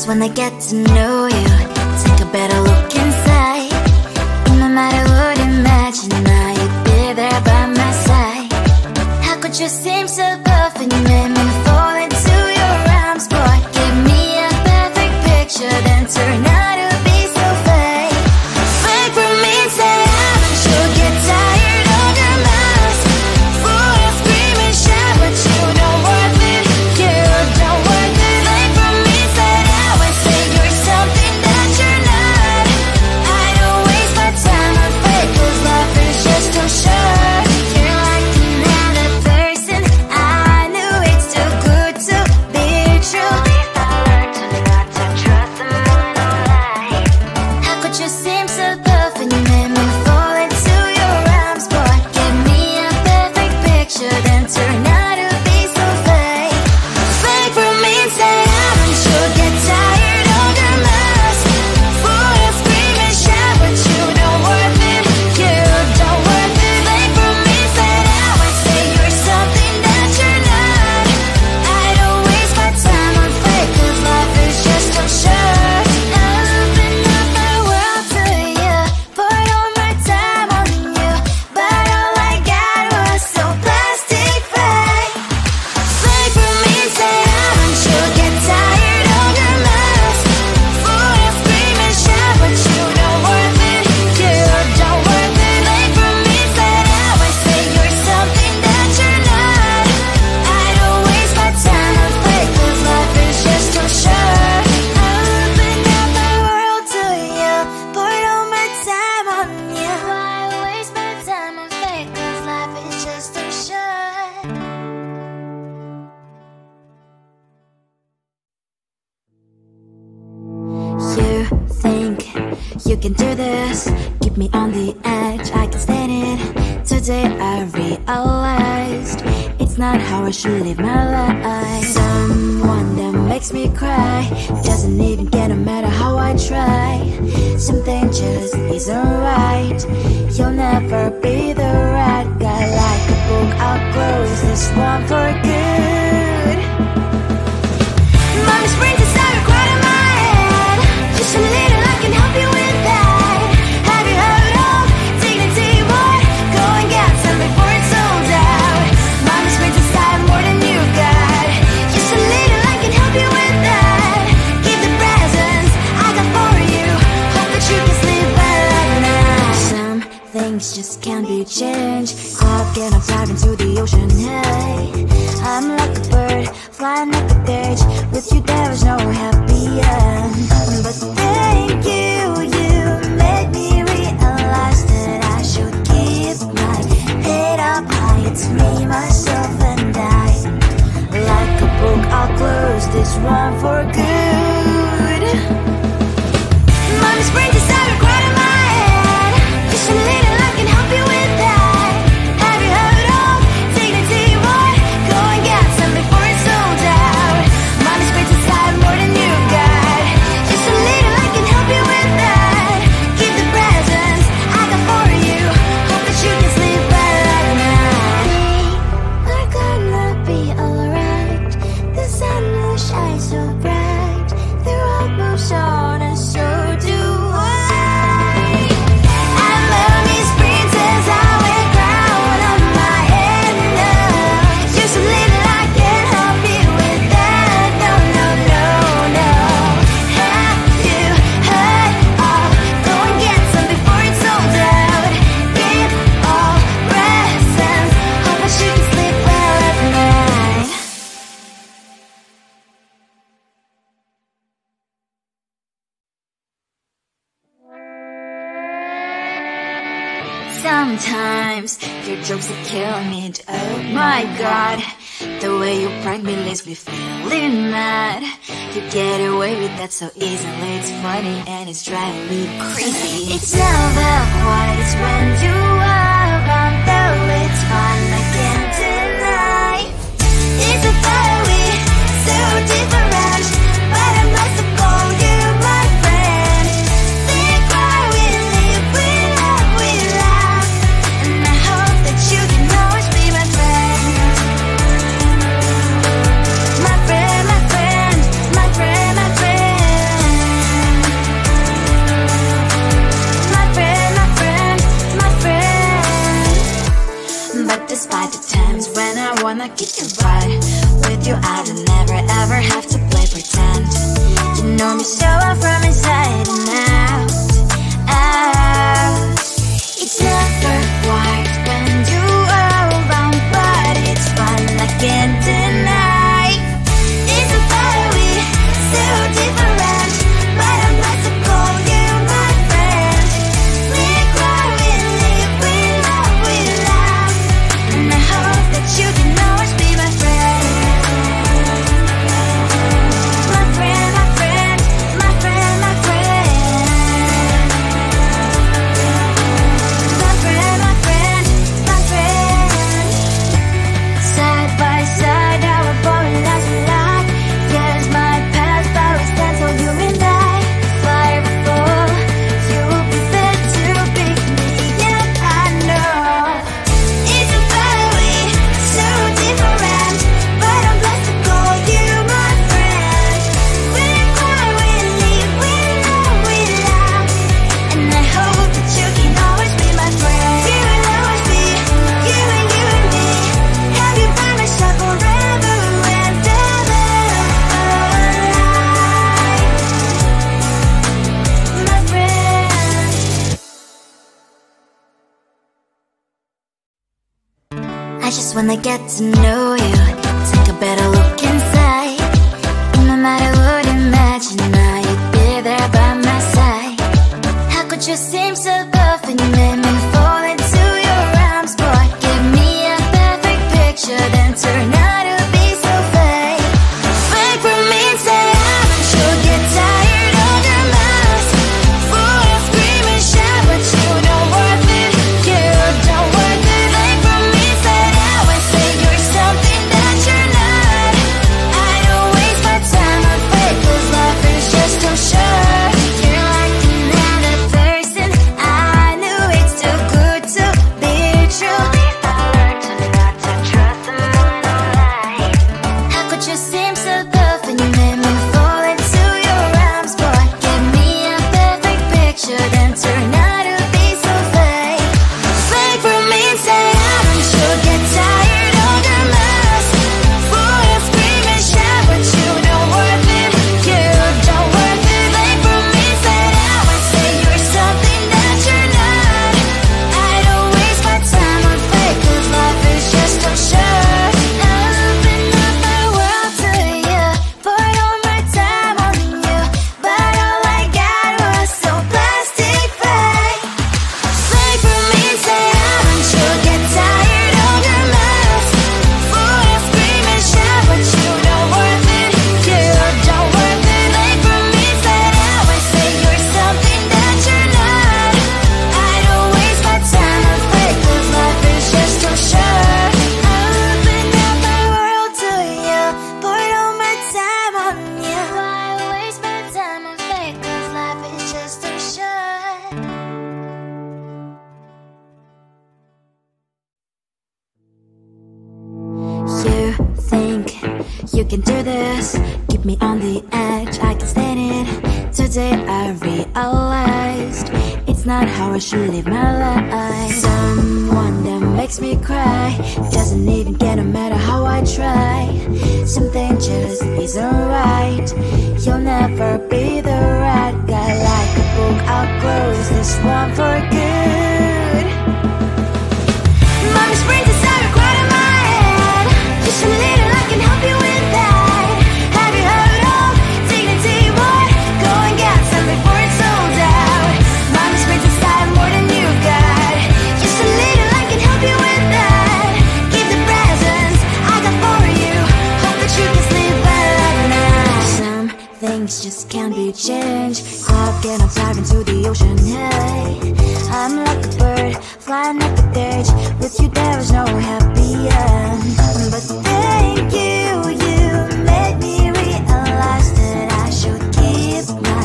when I get to know you, take a better look inside. No matter what, imagine now you'd be there by my side. How could you seem so perfect, you made me fall into your arms, boy. Give me a perfect picture, then turn out to be so fake. Fake for me, say haven't you get tired of your mask? Full of scream and shout, but you don't worth it, you don't worth it. Fake for me, say I always say you're something that you're not. I don't waste my time on fake, 'cause life is just too short. You're like another person, I knew it's too good to be true. I learned to not to trust someone no lie. How could you seem so perfect, you made me fall into your arms, boy. Give me a perfect picture, then turn out to be so fake. Fake for me, say haven't you get tired of your mask? Full of scream and shout, but you don't worth it, you don't worth it. Fake for me, say I always say you're something that you're not. I don't waste my time on fake, 'cause life is just too short. I open up my world to you, poured all my time on you, but all I got was so plastic fake. Fake for me, say haven't you get tired of your mask? Full of scream and shout, but you don't worth it, you don't worth it. Fake for me, say I always say you're something that you're not. I don't waste my time on fake, 'cause life is just too short. I open up my world to you, poured all my time on you. Why waste my time on fake, 'cause life is just too short. You think you can do this, keep me on the edge, I can stand it. Today I realized it's not how I should live my life. Someone that makes me cry doesn't even get, no matter how I try. Something just isn't right, you'll never be the right guy. Like a book, I'll close this one for good. Mommy's brains inside are quite in my head. Just a little, I can help you with that. Have you heard of dignity, boy? Go and get some before it's sold out. Mommy's brains inside more than you got. Just a little, I can help you with that. Give the presents I got for you, hope that you can sleep well at night. Some things just can't be changed. Clock and I'm diving to the ocean, hey. I'm like a bird, flying like a cage. With you there is no happy end. But thank you, you made me realize that I should keep my head up high. It's me, myself and I. Like a book, I'll close this one for good. Mommy's brains inside are quite in my head. Just a little, I can help you with that. Have you heard of dignity, boy? Go and get some before it's sold out. Mommy's brains inside more than you got. Just a little, I can help you with that. Give the presents I got for you, hope that you can sleep well at night. We're gonna be alright, the sun will shine so bright. The road moves on and so do I. And mommy's brains as I wear crown on my head now. Just a little, I can help you with that. No, no, no, no. Have you heard of? Go and get some before it's sold out. Give all presents, hope that you can sleep well at night. Sometimes your jokes are killing me. Oh my god, the way you prank me leaves me feeling mad. You get away with that so easily. It's funny and it's driving me crazy. It's never quite as when you are around, though it's fun, I can't deny. It's a fire we so different, but I must call you my friend. Think why we live, we love, we laugh, and I hope that you can always be my friend. My friend, my friend, my friend, my friend. I get you right. With you I don't never ever have to play pretend. You know me so well from inside and out, out. It's never white when you are around, but it's fun, I can't deny. It's a better we, so different, but I'm glad to call you my friend. We cry, we live, we love, and I hope that you can always be my friend. My friend, my friend, my friend, my friend. My friend, my friend, my friend. Side by side, our bond lasts a lot. Yes, my past, but we stand so you and I. Fly before you'll be there to pick me, yeah, I know. It's a better way, so different, but I'm blessed to call you my friend. We cry, we live, we love, and I hope that you can always be my friend. You will always be, you and me. Have you by my side forever and ever. My friend. I just wanna get to know you, take a better look inside. No matter what, imagine now you'd be there by my side. How could you seem so good when you made me fall into your arms, boy? Give me a perfect picture, then turn out to be so fake. Fake for me, say I'm sure get tired of your mess. Full of scream and shout, but you don't worth it. You don't worth it. Fake for me, say I would say you're something that you're not. I don't waste my time on fake, 'cause life is just too short. You're like another person. I knew it's too good to be true. I learned to not to trust someone who lies. How could you seem so good when you made me fall into your arms, boy? Give me a perfect picture, then turn out to be so fake. Fake for me, say I'm sure get tired of your mess. Full of scream and shout, but you don't worth it. You don't worth it. Fake for me, say I would say you're something that you're not. I don't waste my time on fake, 'cause life is just too short. Open up my world to you, poured all my time on you, but all I got was so plastic fake. Fake for me, say I'm sure get tired of your mess. Full of scream and shout, but you don't worth it. You don't worth it. Fake for me, say I would say you're something that you're not. I don't waste my time on fake, 'cause life is just too short. Open up my world to you, poured all my time on you. Why waste my time on fake, 'cause life is just too short. You think you can do this, keep me on the edge, I can stand it. Today I realized it's not how I should live my life. Someone that makes me cry doesn't even get, no matter how I try. Something just isn't right. You'll never be the right guy. Like a book, I'll close this one for good. Mommy's brains inside are quite in my head. Just a little, I can help you with that. Have you heard of dignity, boy? Go and get some before it's sold out. Mommy's brains inside more than you got. Just a little, I can help you with that. Keep the presents I got for you. Hope that you can sleep well at night. Some things just can't be changed. I'll get up, dive into the ocean, hey. I'm like a bird, flying like a cage. With you there is no happy end. But thank you, you made me realize that I should keep my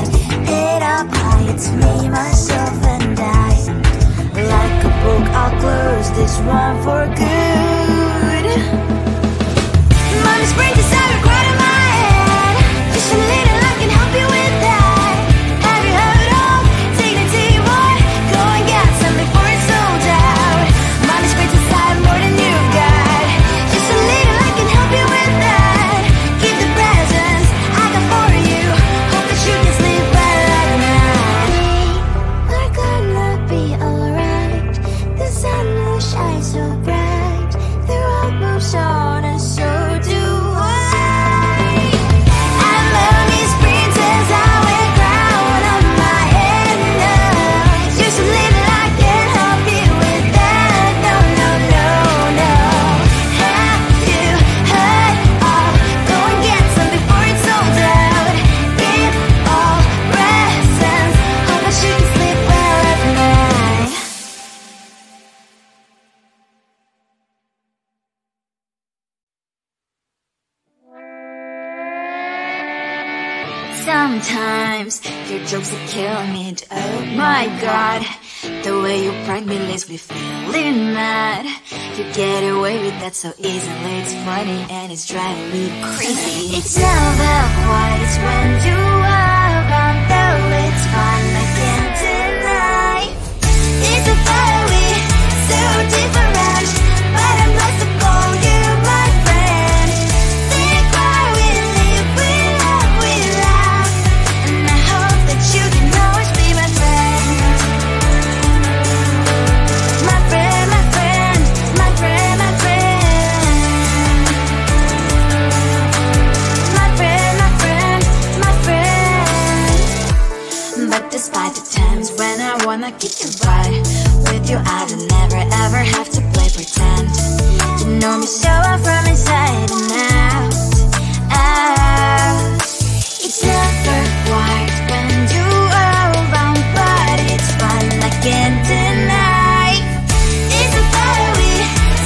head up high. It's me, myself and I. Like a book, I'll close this one for good. Mommy's brains inside are quite in my head. Just a little, I can help you with that. Have you heard of dignity, boy? Go and get some before it's sold out. Mommy's brains inside more than you got. Just a little, Sometimes your jokes are killing me. Oh my god, the way you prank me leaves me feeling mad. You get away with that so easily. It's funny and it's driving me crazy. It's never quiet when you are around, though it's fun, I can't deny. It's a very so different, but I'm lost to call you my friend. Think why we live, we love, we laugh, and I hope that you can always be my friend. My friend, my friend, my friend, my friend. My friend, my friend, my friend. But despite the times when I wanna kick your butt, with you I don't never ever have to play pretend. You know me so well from inside and out, out. It's never quiet when you are around, but it's fun, I can't deny. It's a very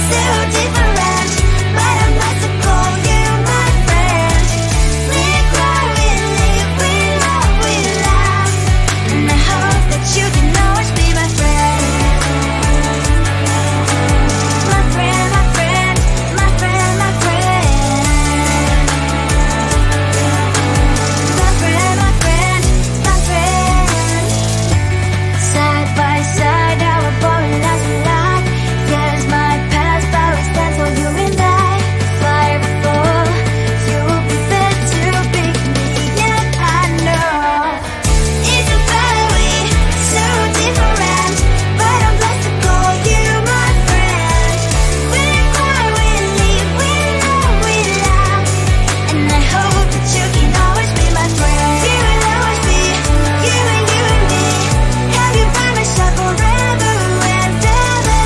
so different, but I'm not to call you my friend. We cry, we live, we love, we laugh, and I hope that you can always be my friend. My friend, my friend, my friend, my friend. My friend, my friend, my friend. Side by side, our body lies a lot. Yes, my past, but we stand for you and I. Fly before you will be there to pick me, yeah, I know. It's a very so different, but I'm blessed to call you my friend. We cry, we live, we love, we laugh, and I hope that you can always be my friend. You will always be you and me. Have you by my side forever and ever.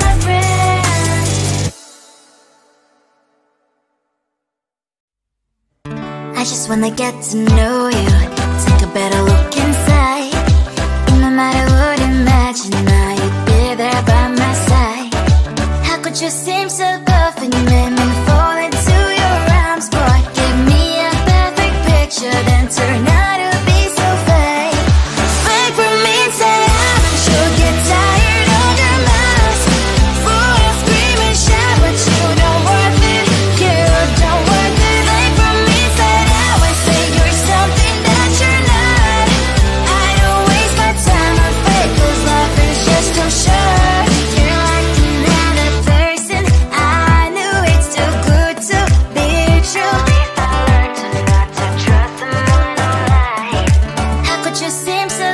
My friend. I just wanna get to know you, take a better look inside. No matter what, imagine now you'd be there by my side. How could you seem so good when you made me fall into your arms, boy? Give me a perfect picture, then turn out to be so fake. Wait for me and say you'll get tired of your mask. Full of scream and shout, but you don't worth it. You don't worth it. Wait for me and say you're something that you're not. I don't waste my time on fake, 'cause life is just too short. You're like another person. I knew it's too good to be true. I learned to not to trust someone online. How could you seem so